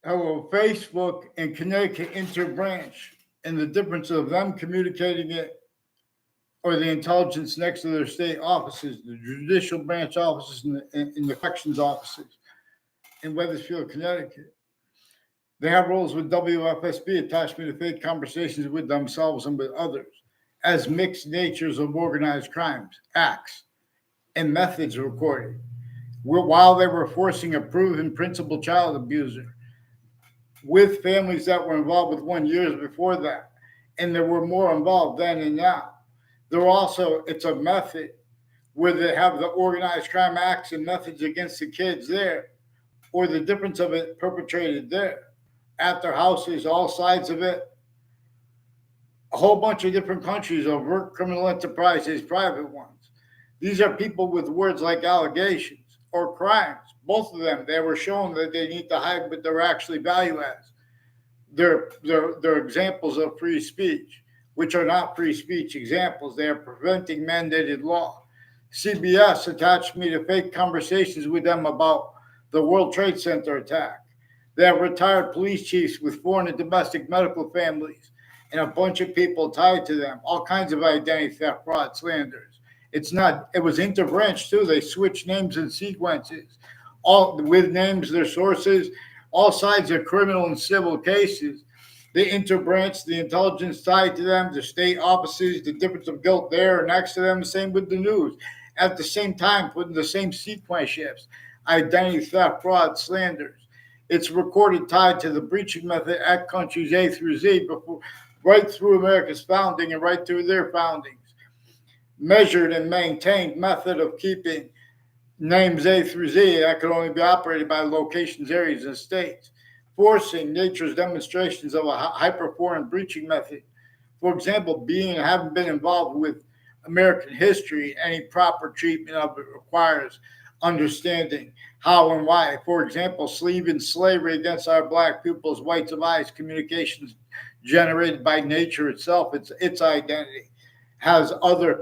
how Facebook and Connecticut interbranch and the difference of them communicating it or the intelligence next to their state offices, the judicial branch offices and the corrections offices in Wethersfield, Connecticut. They have roles with WFSB, attachment to fake conversations with themselves and with others, as mixed natures of organized crimes, acts, and methods recorded. While they were forcing a proven principal child abuser with families that were involved with 1 year before that, and there were more involved then and now. There also, it's a method where they have the organized crime acts and methods against the kids there, or the difference of it perpetrated there, at their houses, all sides of it. A whole bunch of different countries overt criminal enterprises, private ones. These are people with words like allegations or crimes. Both of them, they were shown that they need to hide what they're actually value as. They're examples of free speech, which are not free speech examples. They are preventing mandated law. CBS attached me to fake conversations with them about the World Trade Center attack. They have retired police chiefs with foreign and domestic medical families and a bunch of people tied to them, all kinds of identity theft, fraud, slanders. It was interbranch too. They switched names and sequences, all with names, their sources, all sides of criminal and civil cases. They interbranch, the intelligence tied to them, the state offices, the difference of guilt there or next to them, same with the news. At the same time, putting the same sequence shifts, identity theft, fraud, slanders. It's recorded tied to the breaching method at countries A through Z, before, right through America's founding and right through their foundings. Measured and maintained method of keeping names A through Z that could only be operated by locations, areas, and states. Forcing nature's demonstrations of a hyperforeign breaching method. For example, being and having been involved with American history, any proper treatment of it requires understanding how and why. For example, and slavery against our black people's whites of eyes, communications generated by nature itself, its identity, has other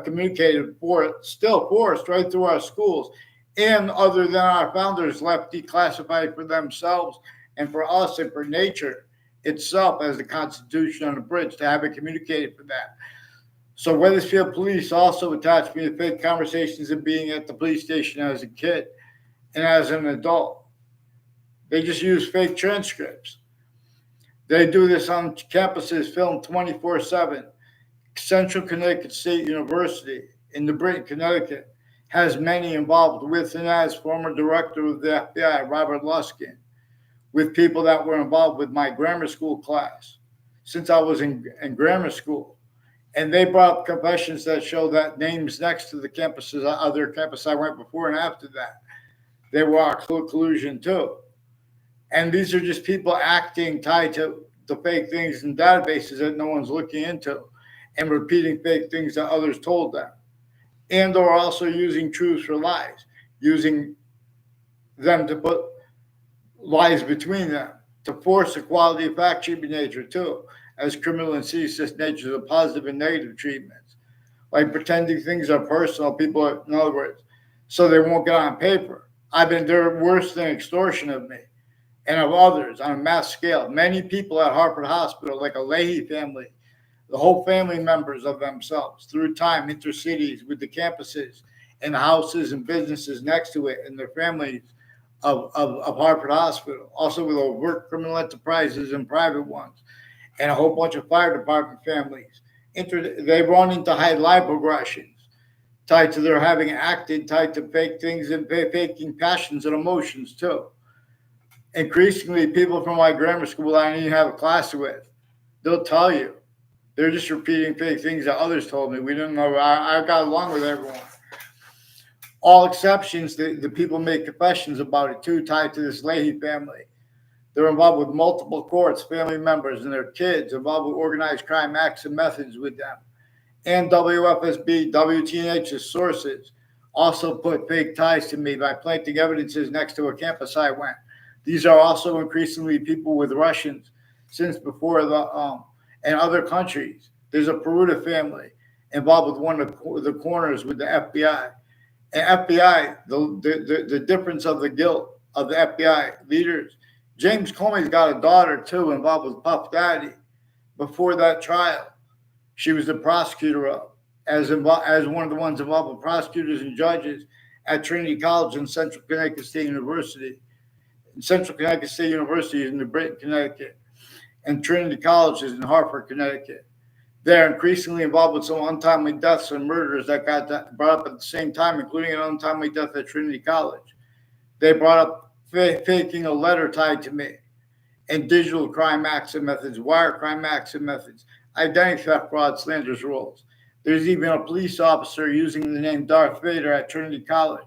communicated still forced right through our schools, and other than our founders left declassified for themselves and for us and for nature itself as the Constitution on the bridge to have it communicated for that. So Wethersfield police also attached me to fake conversations of being at the police station as a kid and as an adult. They just use fake transcripts. They do this on campuses filmed 24/7. Central Connecticut State University in New Britain, Connecticut, has many involved with and as former director of the FBI, Robert Luskin, with people that were involved with my grammar school class since I was in grammar school. And they brought up confessions that show that names next to the campuses, other campus I went before and after that, they were collusion too. And these are just people acting tied to the fake things in databases that no one's looking into and repeating fake things that others told them. And or also using truths for lies, using them to put lies between them, to force equality of fact treatment nature too, as criminal and ceaseless natures of positive and negative treatments, like pretending things are personal, in other words, so they won't get on paper. They're worse than extortion of me and of others on a mass scale. Many people at Hartford Hospital, like a Leahy family, the whole family members of themselves, through time, intercities with the campuses and the houses and businesses next to it and their families of Hartford Hospital, also with overt criminal enterprises and private ones, and a whole bunch of fire department families. They run into high lipoaggressions tied to their having acted, tied to fake things and faking passions and emotions too. Increasingly, people from my grammar school I didn't even have a class with, they'll tell you. They're just repeating fake things that others told me. We didn't know. I got along with everyone. All exceptions, the people make confessions about it too, tied to this Leahy family. They're involved with multiple courts, family members, and their kids, involved with organized crime acts and methods with them. And WFSB, WTNH's sources also put fake ties to me by planting evidences next to a campus I went. These are also increasingly people with Russians since before and other countries. There's a Peruta family involved with one of the corners with the FBI. And FBI, the difference of the guilt of the FBI leaders James Comey's got a daughter too involved with Puff Daddy. Before that trial, she was the prosecutor as one of the ones involved with prosecutors and judges at Trinity College and Central Connecticut State University. Central Connecticut State University is in New Britain, Connecticut, and Trinity College is in Hartford, Connecticut. They're increasingly involved with some untimely deaths and murders that got brought up at the same time, including an untimely death at Trinity College. They brought up faking a letter tied to me, and digital crime acts and methods, wire crime acts and methods, identity theft, fraud, slanders, roles. There's even a police officer using the name Darth Vader at Trinity College,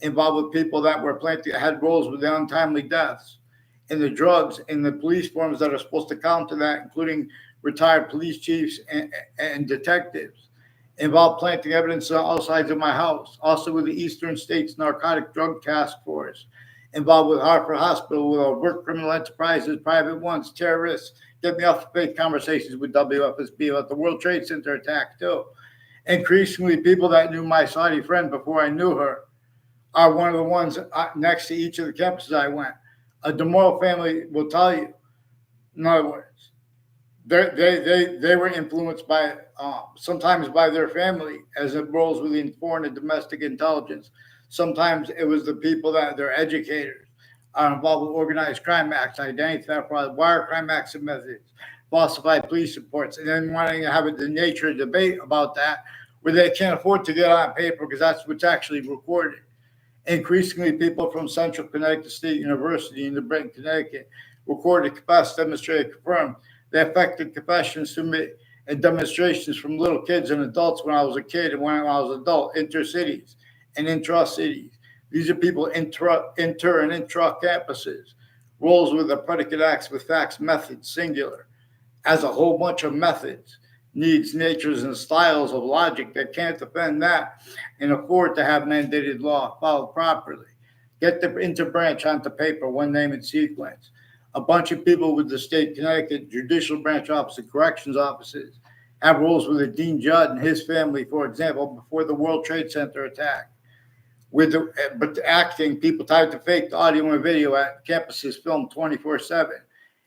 involved with people that were had roles with the untimely deaths, and the drugs and the police forms that are supposed to counter that, including retired police chiefs and detectives, involved planting evidence on all sides of my house. Also with the Eastern States Narcotic Drug Task Force, involved with Hartford Hospital, with overt criminal enterprises, private ones, terrorists. Get me off the fake conversations with WFSB about the World Trade Center attack too. Increasingly, people that knew my Saudi friend before I knew her are one of the ones next to each of the campuses I went. A DeMoro family will tell you, in other words, they were influenced by sometimes by their family as it roles within foreign and domestic intelligence. Sometimes it was the people that their educators are involved with organized crime acts, identity theft, fraud, wire crime acts and methods, falsified police reports, and then wanting to have the nature of debate about that where they can't afford to get on paper because that's what's actually recorded. Increasingly, people from Central Connecticut State University in New Britain, Connecticut, recorded, confessed, demonstrated, confirmed. They affected confessions to me and demonstrations from little kids and adults when I was a kid and when I was an adult, intercities and intra-cities. These are people inter and intra-campuses, roles with the predicate acts with facts, methods, singular, as a whole bunch of methods, needs, natures, and styles of logic that can't defend that and afford to have mandated law followed properly. Get the interbranch onto paper, one name and sequence. A bunch of people with the state Connecticut Judicial Branch Office and Corrections Offices have roles with Dean Judd and his family, for example, before the World Trade Center attack. But acting, people tied to fake audio and video at campuses filmed 24/7.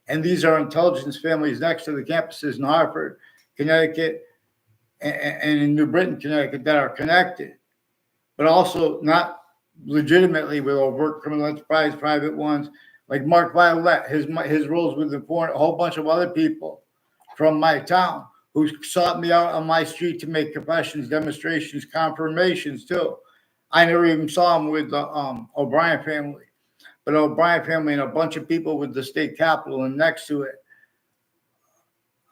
And these are intelligence families next to the campuses in Hartford, Connecticut, and in New Britain, Connecticut that are connected, but also not legitimately with overt criminal enterprise, private ones, like Mark Violet, his roles with a whole bunch of other people from my town who sought me out on my street to make confessions, demonstrations, confirmations too. I never even saw him with the O'Brien family, but O'Brien family and a bunch of people with the state capitol and next to it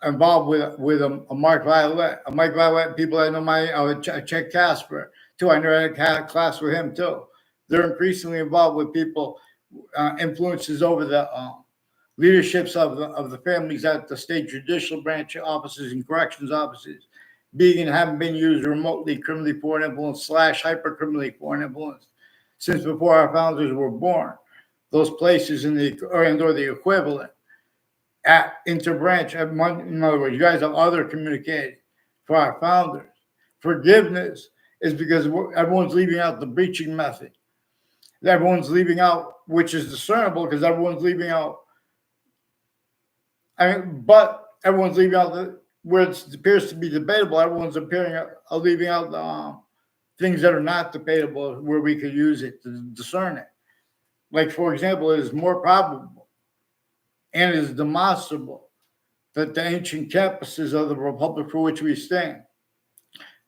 involved with a Mark Violet, people I know Chet Casper too. I never had a class with him too. They're increasingly involved with people, influences over the leaderships of the families at the state judicial branch offices and corrections offices, being and having been used remotely criminally foreign influence / hyper criminally foreign influence since before our founders were born. Those places or the equivalent at interbranch. In other words, you guys have other communicating for our founders. Forgiveness is because everyone's leaving out the breaching method. Everyone's leaving out, which is discernible because everyone's leaving out. But everyone's leaving out where it appears to be debatable. Everyone's leaving out the things that are not debatable where we could use it to discern it. Like, for example, it is more probable and it is demonstrable that the ancient campuses of the republic for which we stand,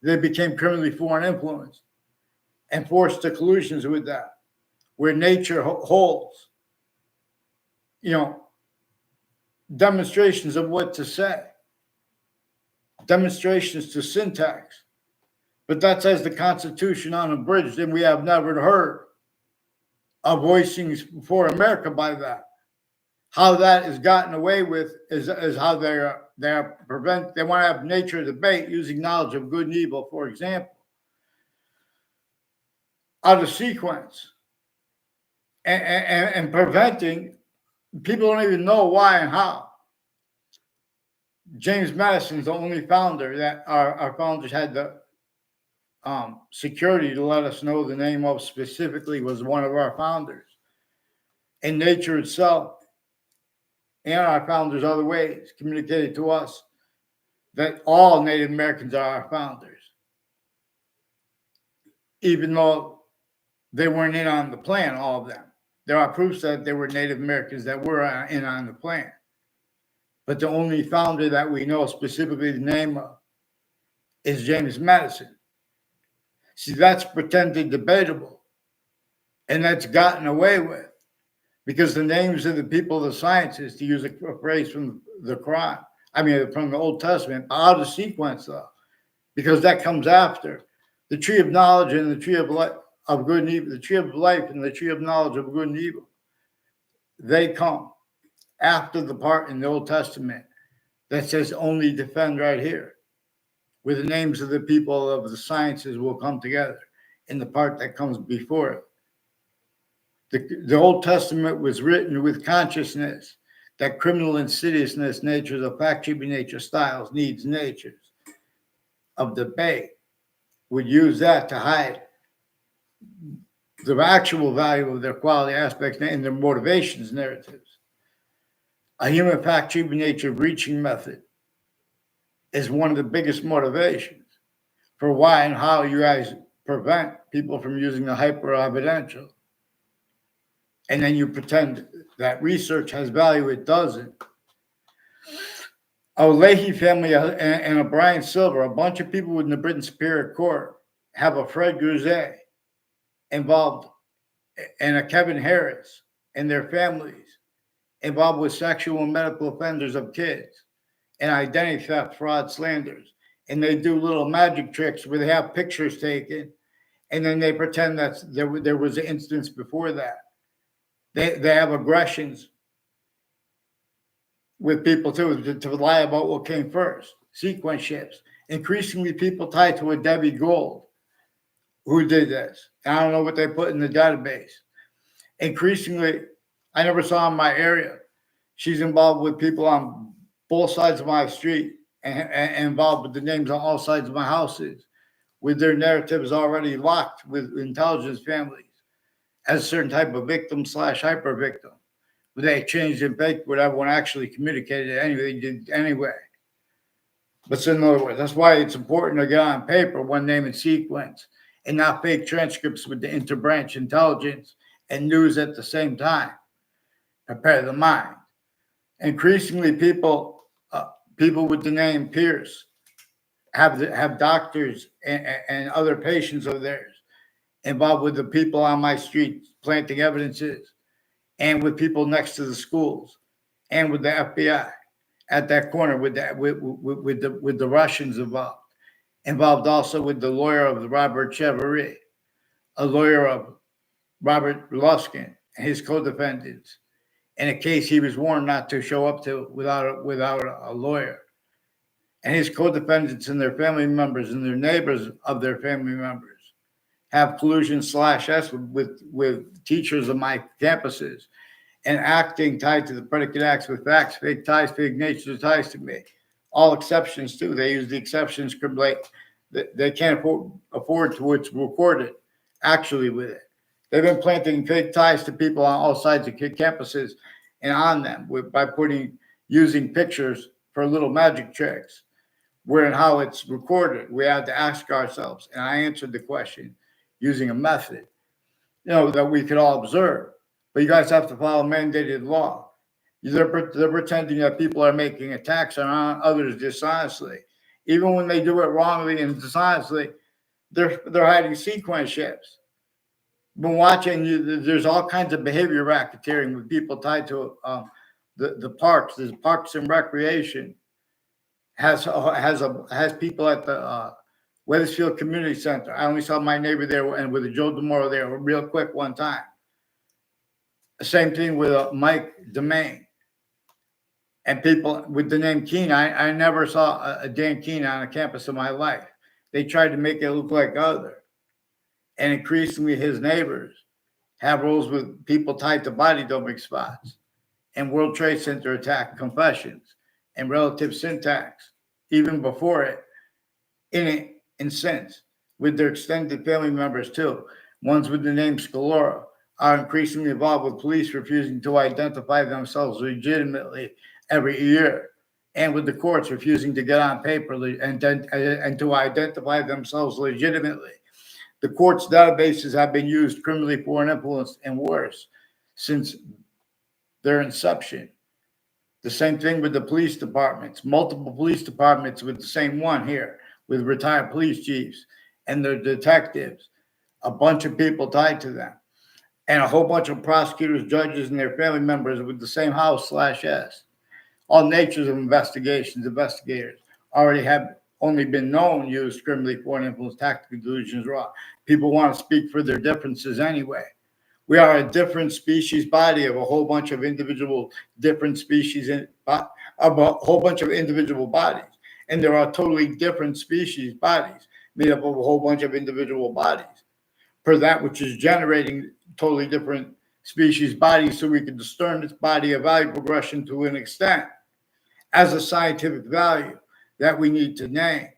they became criminally foreign influenced and forced to collusions with that, where nature holds, demonstrations of what to say, demonstrations to syntax. But that says the Constitution unabridged, and we have never heard of voicings for America by that. How that is gotten away with is how they want to have nature debate using knowledge of good and evil, for example, out of sequence, and preventing. People don't even know why and how. James Madison's the only founder that our founders had the security to let us know the name of specifically was one of our founders. And nature itself and our founders other ways communicated to us that all Native Americans are our founders, even though they weren't in on the plan, all of them. There are proofs that there were Native Americans that were in on the plan. But the only founder that we know specifically the name of is James Madison. See, that's pretended debatable, and that's gotten away with because the names of the people of the sciences, to use a phrase from the Quran, from the Old Testament, are out of sequence though, because that comes after the tree of knowledge and the tree of life of good and evil, the tree of life and the tree of knowledge of good and evil. They come after the part in the Old Testament that says only defend right here, where the names of the people of the sciences will come together in the part that comes before it. The Old Testament was written with consciousness that criminal insidiousness, natures of fact-keeping nature, styles, needs, natures of debate would use that to hide the actual value of their quality aspects and their motivations narratives. A human fact-keeping nature reaching method is one of the biggest motivations for why and how you guys prevent people from using the hyper-evidential. And then you pretend that research has value. It doesn't. A Leahy family and a Brian Silver, a bunch of people within the Britain Superior Court have a Fred Guzet involved and a Kevin Harris and their families involved with sexual and medical offenders of kids and identity theft, fraud, slanders. And they do little magic tricks where they have pictures taken and then they pretend that there was an instance before that. They have aggressions with people too to lie about what came first. Sequence shifts. Increasingly, people tied to a Debbie Gold who did this. I don't know what they put in the database. Increasingly, I never saw in my area. She's involved with people on both sides of my street and involved with the names on all sides of my houses, with their narratives already locked with intelligence families as a certain type of victim / hyper victim. But they changed and faked what everyone actually communicated anyway. But so in other words, that's why it's important to get on paper one name and sequence and not fake transcripts with the interbranch intelligence and news at the same time. Prepare the mind. Increasingly, people with the name Pierce have doctors and other patients of theirs involved with the people on my street planting evidences, and with people next to the schools, and with the FBI at that corner with the Russians involved also with the lawyer of the Robert Cheverry, a lawyer of Robert Luskin and his co-defendants, in a case he was warned not to show up to without a lawyer, and his co-defendants and their family members and their neighbors of their family members have collusion /S with teachers of my campuses and acting tied to the predicate acts with facts, fake ties, fake nature ties to me. All exceptions too. They use the exceptions they can't afford to what's recorded actually with it. They've been planting fake ties to people on all sides of campuses and on them by using pictures for little magic tricks. Where and how it's recorded, we had to ask ourselves, and I answered the question using a method, that we could all observe. But you guys have to follow mandated law. They're pretending that people are making attacks on others dishonestly. Even when they do it wrongly and dishonestly, they're hiding sequence shifts. Been watching, there's all kinds of behavior racketeering with people tied to the parks. There's Parks and Recreation has people at the Weathersfield Community Center. I only saw my neighbor there and with Joe DeMoro there real quick one time. Same thing with Mike Domain. And people with the name Keene. I never saw a Dan Keene on a campus in my life. They tried to make it look like other. And increasingly his neighbors have roles with people tied to body dumping spots and World Trade Center attack confessions and relative syntax, even before it, in it, and since, with their extended family members too. Ones with the name Scalora, are increasingly involved with police refusing to identify themselves legitimately every year, and with the courts refusing to get on paper and to identify themselves legitimately. The court's databases have been used criminally for and influenced and worse since their inception. The same thing with the police departments, multiple police departments with the same one here, with retired police chiefs and their detectives, a bunch of people tied to them, and a whole bunch of prosecutors, judges, and their family members with the same house/S. All natures of investigators already have only been known used criminally for and influence, tactical delusions, raw. People want to speak for their differences anyway. We are a different species body of a whole bunch of individual different species of a whole bunch of individual bodies. And there are totally different species bodies made up of a whole bunch of individual bodies per that which is generating totally different species bodies, so we can discern its body of value progression to an extent as a scientific value that we need to name.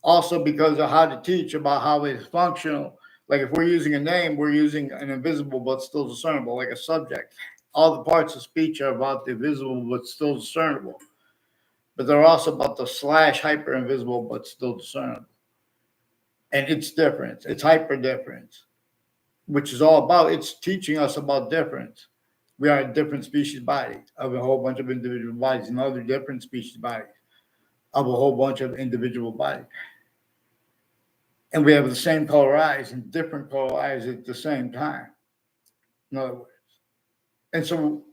Also, because of how to teach about how it's functional. Like if we're using a name, we're using an invisible but still discernible, like a subject. All the parts of speech are about the visible but still discernible. But they're also about the / hyper invisible but still discernible. And it's difference. It's hyper difference, which is all about, it's teaching us about difference. We are a different species body of a whole bunch of individual bodies, and other different species bodies of a whole bunch of individual bodies. And we have the same color eyes and different color eyes at the same time, in other words. And so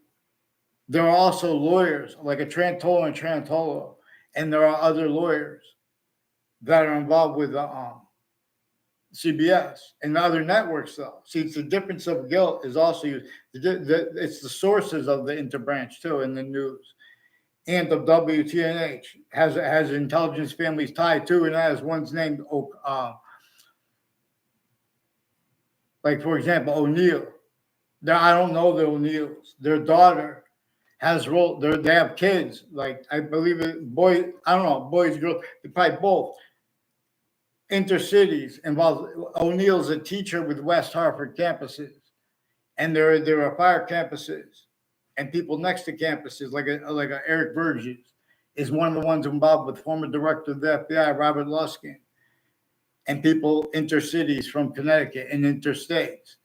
there are also lawyers like a Trantolo and Trantolo, and there are other lawyers that are involved with CBS and other networks, though. See, it's the difference of guilt is also used. It's the sources of the interbranch, too, in the news. And the WTNH has intelligence families tied to, and has one's named, like, for example, O'Neill. I don't know the O'Neills. Their daughter has role. They have kids. Like, I believe it, boys, I don't know, boys, girls, probably both. Intercities involved. O'Neill's a teacher with West Hartford campuses, and there are fire campuses, and people next to campuses, like a Eric Burgess is one of the ones involved with former director of the FBI, Robert Luskin, and people intercities from Connecticut and interstates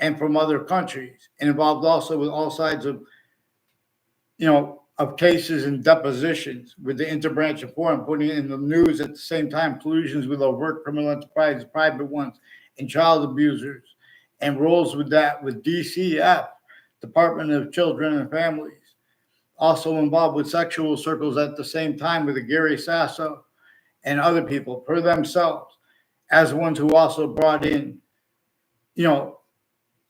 and from other countries, and involved also with all sides of, of cases and depositions with the interbranch of forum, putting it in the news at the same time, collusions with overt criminal enterprises, private ones, and child abusers, and roles with that with DCF, Department of Children and Families, also involved with sexual circles at the same time with the Gary Sasso and other people per themselves, as ones who also brought in,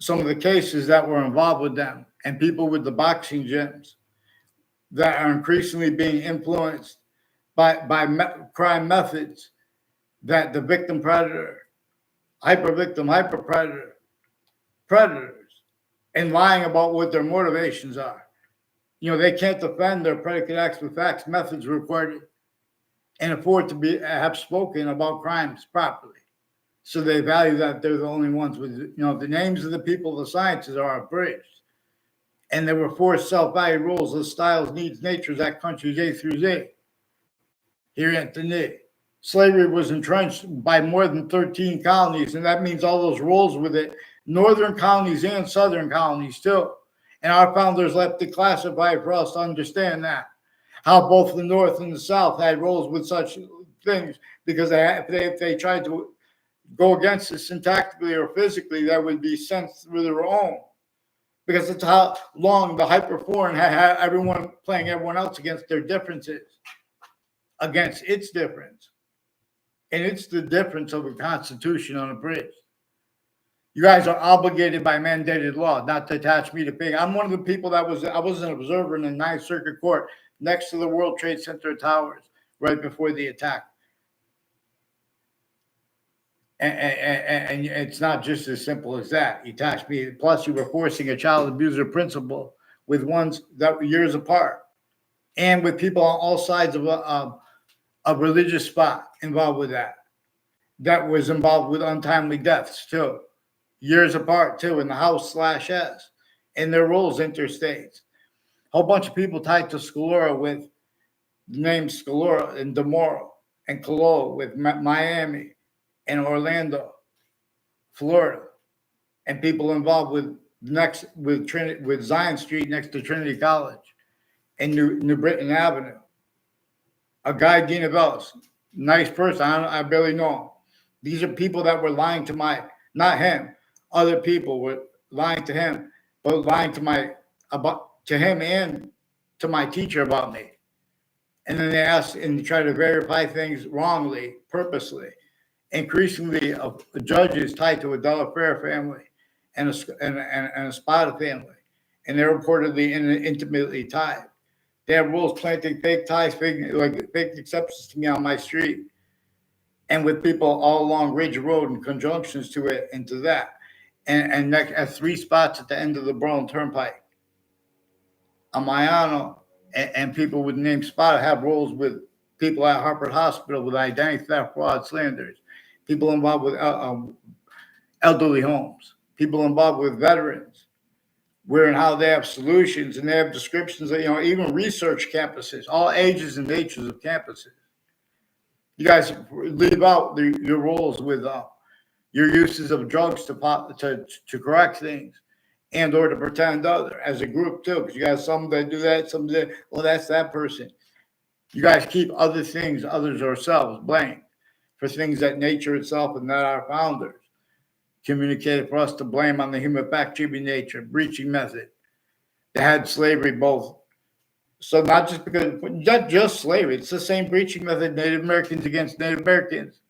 some of the cases that were involved with them, and people with the boxing gyms that are increasingly being influenced by crime methods that the victim predator, hyper victim, hyper predators, and lying about what their motivations are. They can't defend their predicate acts with facts, methods recorded, and afford to have spoken about crimes properly. So they value that they're the only ones with, the names of the people, the sciences are abridged. And there were 4 self-value rules of styles, needs, natures, Act countries A through Z. Here at the knee. Slavery was entrenched by more than 13 colonies, and that means all those rules with it, northern colonies and southern colonies too. And our founders left it classified for us to understand that. How both the North and the South had roles with such things, because if they tried to go against it syntactically or physically, that would be sent through their own. Because it's how long the hyperforeign had everyone playing everyone else against their differences, against its difference. And it's the difference of a constitution unabridged. You guys are obligated by mandated law not to attach me to pig. I'm one of the people I was an observer in the Ninth Circuit Court next to the World Trade Center towers right before the attack. And it's not just as simple as that. You attach me. Plus, you were forcing a child abuser principal with ones that were years apart, and with people on all sides of a religious spot involved with that. That was involved with untimely deaths too. years apart too, in the House/S, and their roles interstates. A whole bunch of people tied to Scalora with the names Scalora and DeMoro, and Kaloa with Miami and Orlando, Florida, and people involved with Zion Street next to Trinity College and New Britain Avenue. A guy, Dina Bellis, nice person. I barely know him. These are people that were lying to not him, other people were lying to him, but lying to him and to my teacher about me. And then they asked and try to verify things wrongly, purposely. Increasingly, judges tied to a Della Fair family and a Spada family, and they're reportedly intimately tied. They have rules planting fake ties, fake acceptance to me on my street, and with people all along Ridge Road and conjunctions to it and to that, and next at 3 spots at the end of the Berlin Turnpike. Amayano and people with the name Spada have roles with people at Harvard Hospital with identity theft, fraud, slanders, people involved with elderly homes, people involved with veterans, where and how they have solutions and they have descriptions of, even research campuses, all ages and natures of campuses. You guys leave out your roles with your uses of drugs to correct things and or to pretend other as a group too, because you got some that do that, some that, well, that's that person. You guys keep other things, others ourselves, blamed for things that nature itself and not our founders communicated for us to blame on the human fact-cheating nature, breaching method. They had slavery both. So not just slavery, it's the same breaching method, Native Americans against Native Americans,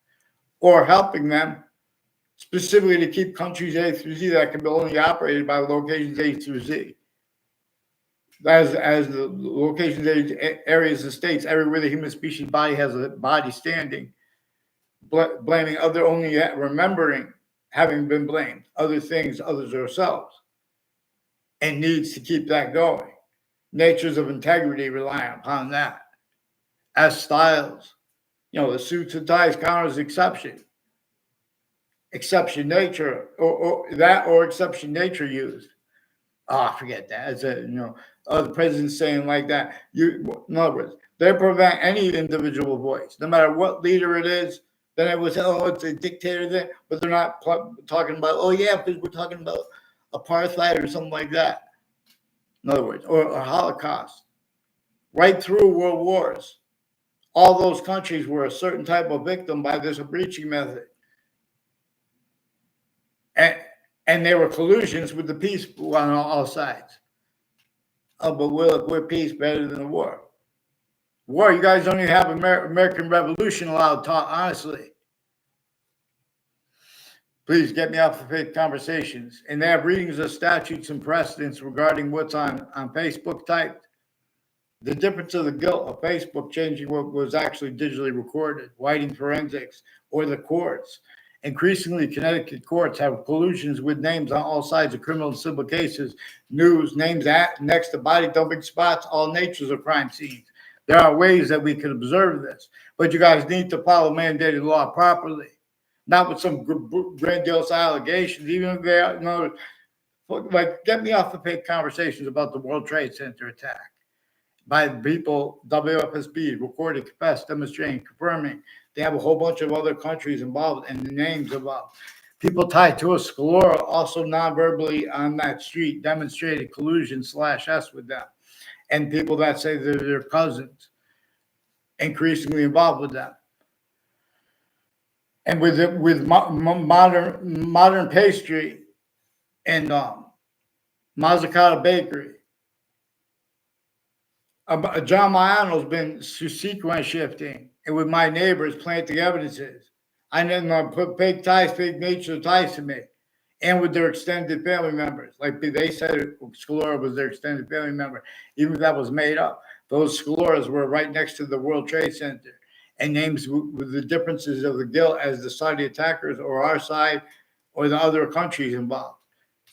or helping them specifically to keep countries A through Z that can be only operated by locations A through Z. As the locations, areas, and states, everywhere the human species body has a body standing, blaming other only remembering having been blamed, other things, others ourselves, and needs to keep that going. Natures of integrity rely upon that. As styles, the suits and ties counters exception nature, or exception nature used. Oh, forget that. It's the president saying like that. In other words, they prevent any individual voice, no matter what leader it is. Then it was, it's a dictator there, but they're not talking about, because we're talking about apartheid or something like that. In other words, or Holocaust. Right through world wars, all those countries were a certain type of victim by this breaching method. And there were collusions with the peace on all sides. Oh, but we're peace better than the war. War, you guys don't even have American Revolution allowed talk, honestly. Please get me off the fake conversations. And they have readings of statutes and precedents regarding what's on Facebook typed. The difference of the guilt of Facebook changing what was actually digitally recorded, Whiting forensics, or the courts. Increasingly, Connecticut courts have collusions with names on all sides of criminal and civil cases, news, names next to body dumping spots, all natures of crime scenes. There are ways that we can observe this, but you guys need to follow mandated law properly, not with some grandiose allegations, even if they are, like, get me off the fake conversations about the World Trade Center attack by people, WFSB, recorded, confessed, demonstrating, confirming. They have a whole bunch of other countries involved and the names involved. People tied to a Scalora also non-verbally on that street demonstrated collusion/S with them. And people that say they're their cousins, increasingly involved with them. And with modern pastry and Mazzucata Bakery, John Mayano's been sequence shifting, and with my neighbors planting evidences. I didn't put fake ties, fake nature ties to me, and with their extended family members. Like they said, Scalora was their extended family member, even if that was made up. Those Scaloras were right next to the World Trade Center, and names with the differences of the guilt as the side of the attackers, or our side, or the other countries involved,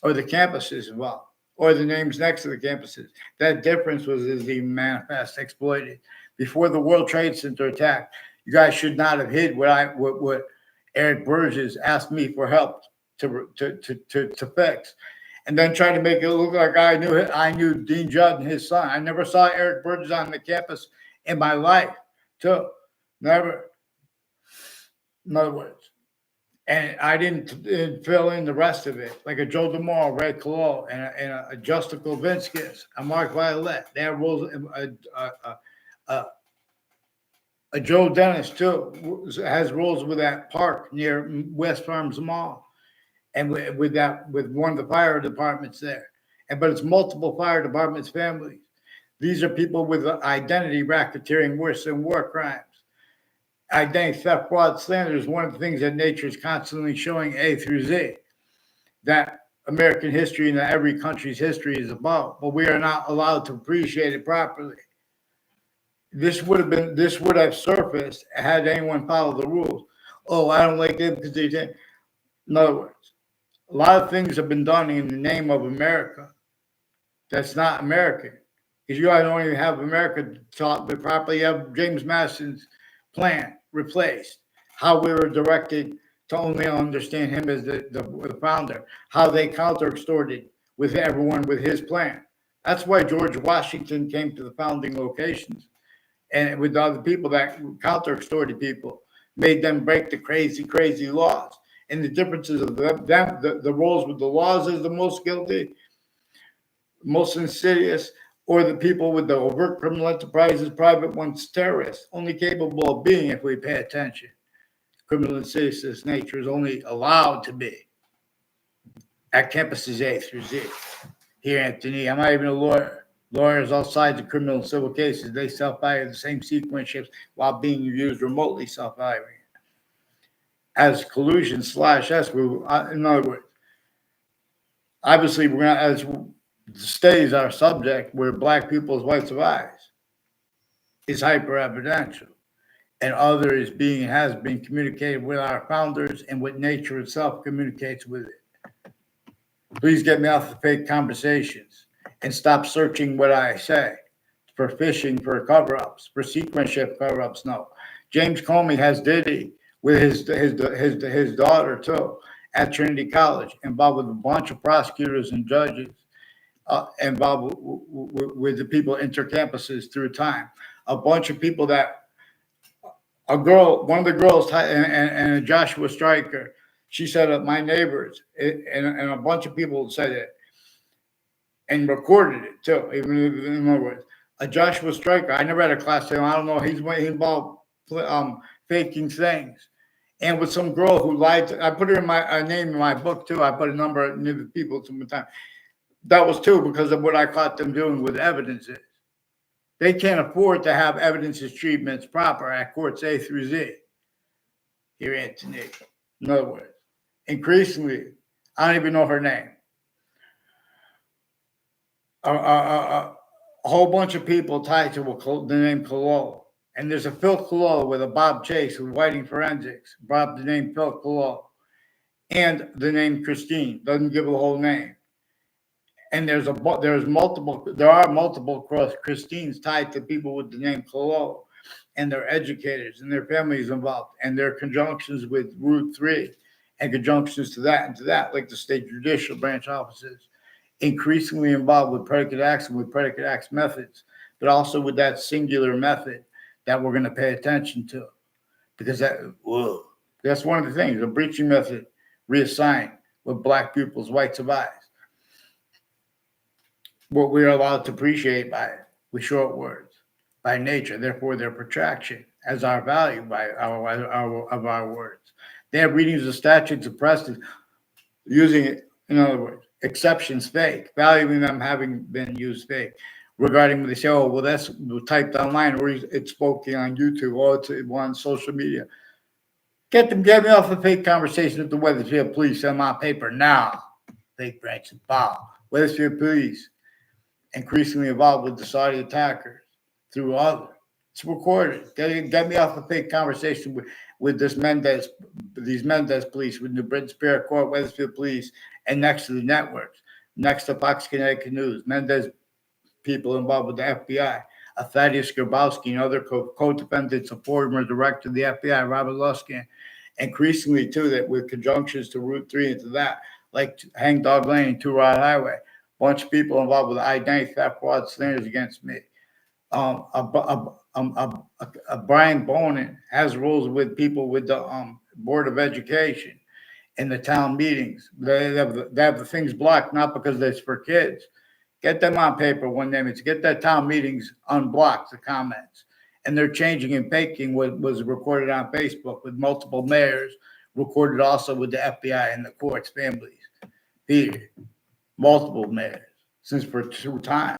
or the campuses involved, or the names next to the campuses. That difference was even manifest, exploited. Before the World Trade Center attack, you guys should not have hid what Eric Burgess asked me for help to fix, and then try to make it look like I knew Dean Judd and his son. I never saw Eric Burgess on the campus in my life, too. Never. In other words. And I didn't fill in the rest of it, like a Joe DeMore, Ray Colo, and a Justin Kovinskis, a Mark Violet. They have roles. A Joe Dennis too has roles with that park near West Farms Mall, and with one of the fire departments there. But it's multiple fire departments' families. These are people with identity racketeering worse than war crimes. Identity theft, fraud, slander is one of the things that nature is constantly showing A through Z, that American history and that every country's history is about, but we are not allowed to appreciate it properly. This would have surfaced had anyone followed the rules. Oh, I don't like them because they did. In other words, a lot of things have been done in the name of America that's not American. Because you don't even have America taught properly. You have James Madison's plan replaced, how we were directed to only understand him as the founder, how they counter-extorted with everyone with his plan. That's why George Washington came to the founding locations, and with other people that counter-extorted people, made them break the crazy laws. And the differences of the roles with the laws is the most guilty, most insidious, or the people with the overt criminal enterprises, private ones, terrorists, only capable of being if we pay attention. Criminal insidious nature is only allowed to be at campuses A through Z. Here, Anthony, I'm not even a lawyer. Lawyers all sides of criminal and civil cases, they self-value the same sequence shifts while being used remotely self-valuing. As collusion /S, in other words, obviously we're not, as stays our subject, where black people's rights of eyes is hyper evidential, and other has been communicated with our founders and what nature itself communicates with it. Please get me off the fake conversations and stop searching what I say for fishing for cover-ups, for sequence shift cover-ups. No, James Comey has Diddy with his daughter too at Trinity College, involved with a bunch of prosecutors and judges. Involved with the people intercampuses through time. A bunch of people that one of the girls, and Joshua Stryker, she said, my neighbors, and a bunch of people said it and recorded it too. Even in other words, a Joshua Stryker, I never had a class with him. I don't know. He's involved faking things. And with some girl who lied. I put her in my name in my book too. I put a number of people sometimes. That was too because of what I caught them doing with evidences. They can't afford to have evidences treatments proper at courts A through Z. Here, Anthony. In other words, increasingly, I don't even know her name. A whole bunch of people tied to the name Cololo. And there's a Phil Cololo with a Bob Chase with Whiting Forensics. Bob the name Phil Cololo. And the name Christine. Doesn't give a whole name. And there are multiple cross Christines tied to people with the name Cololo, and their educators and their families involved, and their conjunctions with Route 3 and conjunctions to that and to that, like the state judicial branch offices, increasingly involved with predicate acts and with predicate acts methods, but also with that singular method that we're going to pay attention to, because that's one of the things, the breaching method reassigned with black pupils' rights of eyes. What we are allowed to appreciate by it, with short words, by nature, therefore their protraction as our value by our words. They have readings of statutes of precedent using it, in other words, exceptions fake, valuing them having been used fake. Regarding when they say, oh, well, that's typed online, or it's spoken on YouTube, or it's on social media. Get me off the fake conversation with the Wethersfield police on my paper now. Fake branch and file. Wethersfield police. Increasingly involved with the Saudi attackers through other. It's recorded. Get me off the fake conversation with these Mendez police, with New Britain Superior Court, Wethersfield police, and next to the networks, next to Fox Connecticut News, Mendez people involved with the FBI, Thaddeus Grabowski and other co-defendants, a former director of the FBI, Robert Luskin, increasingly too, that with conjunctions to Route 3 into that, like Hangdog Lane and Two Rod Highway, bunch of people involved with identity theft, fraud, slanders against me. Brian Bonin has rules with people with the Board of Education in the town meetings. They have the things blocked, not because it's for kids. Get them on paper when they meet. Get that town meetings unblocked, the comments. And they're changing and faking what was recorded on Facebook with multiple mayors, recorded also with the FBI and the courts, families. Peter, multiple mayors, since for 2 times.